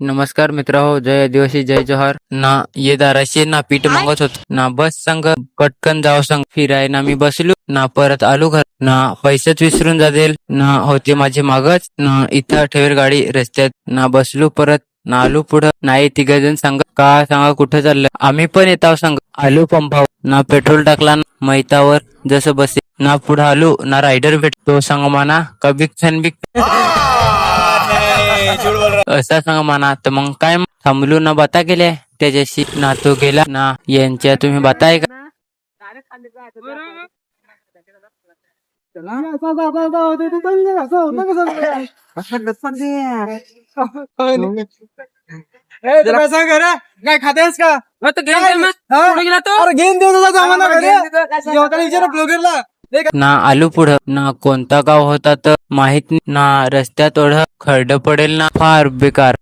नमस्कार मित्र हो, जय आदिवासी जय जोहार ना. ये दाराशे ना पीठ मागत होत ना, बस संग पटकन जाव संग फिराय ना. मी बसलो ना, परत आलो घर ना. पैसेच विसरून जातील ना, होते माझे मागच ना. इथं ठेवेल गाडी रस्त्यात ना, बसलो परत ना. आलो पुढं नाही. तिघजण सांग का सांगा कुठं चाललं. आम्ही पण येताव सांग. आलो पंपावर ना, पेट्रोल टाकला ना मैतावर जसं बसे ना. पुढं आलो ना, रायडर भेटतो सांग म्हणा का बिग फॅन बिग असा सांग म्हणा. तर मग काय थांबलो ना, बाता केल्या त्याच्याशी ना. तो गेला ना, यांच्या तुम्ही बाताय का काय खातेस का? गेम ब्लॉगरला ना. आलो पुढं ना, कोणता गाव होता तर माहित नाही ना. रस्त्यात ओढ खरड पडेल ना, फार बेकार.